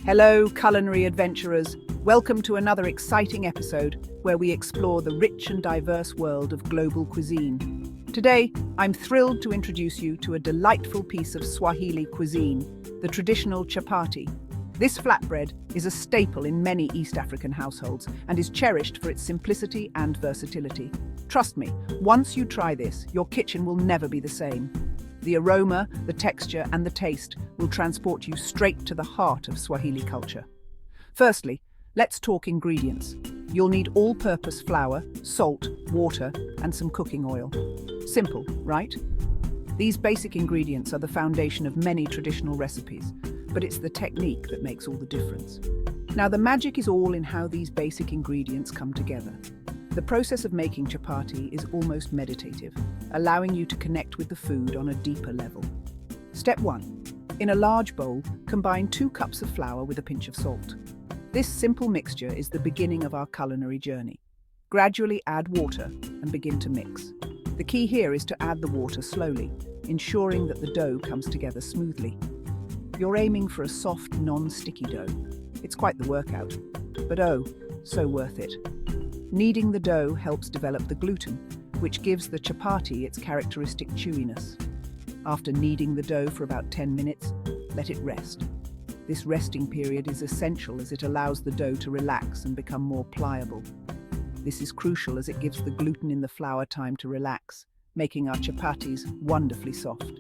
Hello, culinary adventurers. Welcome to another exciting episode where we explore the rich and diverse world of global cuisine. Today, I'm thrilled to introduce you to a delightful piece of Swahili cuisine, the traditional chapati. This flatbread is a staple in many East African households and is cherished for its simplicity and versatility. Trust me, once you try this, your kitchen will never be the same. The aroma, the texture, and the taste will transport you straight to the heart of Swahili culture. Firstly, let's talk ingredients. You'll need all-purpose flour, salt, water, and some cooking oil. Simple, right? These basic ingredients are the foundation of many traditional recipes, but it's the technique that makes all the difference. Now, the magic is all in how these basic ingredients come together. The process of making chapati is almost meditative, allowing you to connect with the food on a deeper level. Step 1. In a large bowl, combine 2 cups of flour with a pinch of salt. This simple mixture is the beginning of our culinary journey. Gradually add water and begin to mix. The key here is to add the water slowly, ensuring that the dough comes together smoothly. You're aiming for a soft, non-sticky dough. It's quite the workout, but oh, so worth it. Kneading the dough helps develop the gluten, which gives the chapati its characteristic chewiness. After kneading the dough for about 10 minutes, let it rest. This resting period is essential as it allows the dough to relax and become more pliable. This is crucial as it gives the gluten in the flour time to relax, making our chapatis wonderfully soft.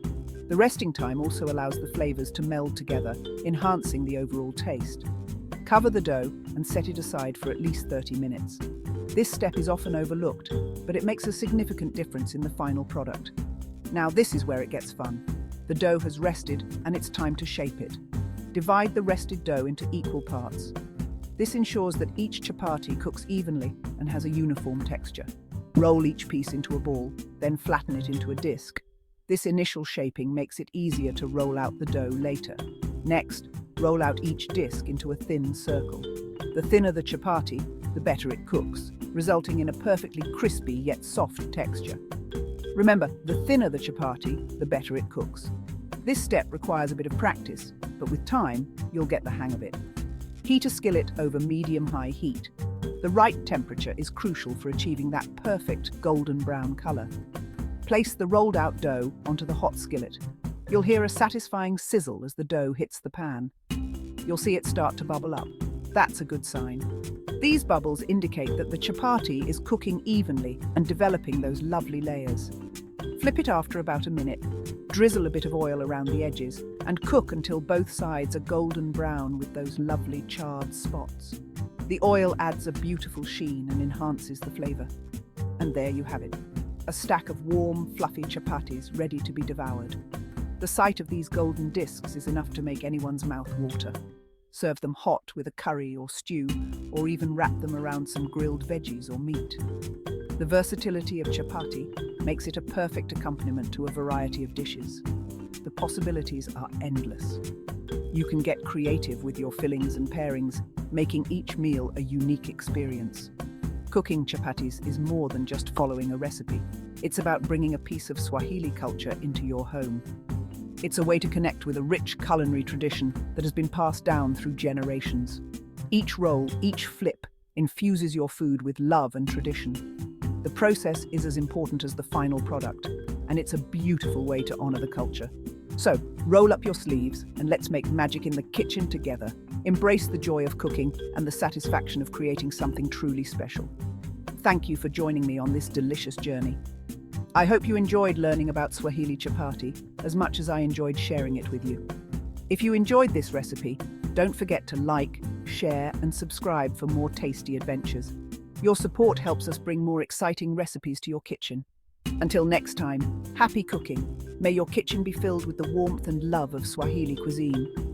The resting time also allows the flavors to meld together, enhancing the overall taste. Cover the dough and set it aside for at least 30 minutes. This step is often overlooked, but it makes a significant difference in the final product. Now this is where it gets fun. The dough has rested and it's time to shape it. Divide the rested dough into equal parts. This ensures that each chapati cooks evenly and has a uniform texture. Roll each piece into a ball, then flatten it into a disc. This initial shaping makes it easier to roll out the dough later. Next, roll out each disc into a thin circle. The thinner the chapati, the better it cooks, resulting in a perfectly crispy yet soft texture. Remember, the thinner the chapati, the better it cooks. This step requires a bit of practice, but with time, you'll get the hang of it. Heat a skillet over medium-high heat. The right temperature is crucial for achieving that perfect golden brown color. Place the rolled-out dough onto the hot skillet. You'll hear a satisfying sizzle as the dough hits the pan. You'll see it start to bubble up. That's a good sign. These bubbles indicate that the chapati is cooking evenly and developing those lovely layers. Flip it after about a minute, drizzle a bit of oil around the edges, and cook until both sides are golden brown with those lovely charred spots. The oil adds a beautiful sheen and enhances the flavor. And there you have it, a stack of warm, fluffy chapatis ready to be devoured. The sight of these golden discs is enough to make anyone's mouth water. Serve them hot with a curry or stew, or even wrap them around some grilled veggies or meat. The versatility of chapati makes it a perfect accompaniment to a variety of dishes. The possibilities are endless. You can get creative with your fillings and pairings, making each meal a unique experience. Cooking chapatis is more than just following a recipe. It's about bringing a piece of Swahili culture into your home. It's a way to connect with a rich culinary tradition that has been passed down through generations. Each roll, each flip, infuses your food with love and tradition. The process is as important as the final product, and it's a beautiful way to honor the culture. So, roll up your sleeves and let's make magic in the kitchen together. Embrace the joy of cooking and the satisfaction of creating something truly special. Thank you for joining me on this delicious journey. I hope you enjoyed learning about Swahili chapati as much as I enjoyed sharing it with you. If you enjoyed this recipe, don't forget to like, share, and subscribe for more tasty adventures. Your support helps us bring more exciting recipes to your kitchen. Until next time, happy cooking. May your kitchen be filled with the warmth and love of Swahili cuisine.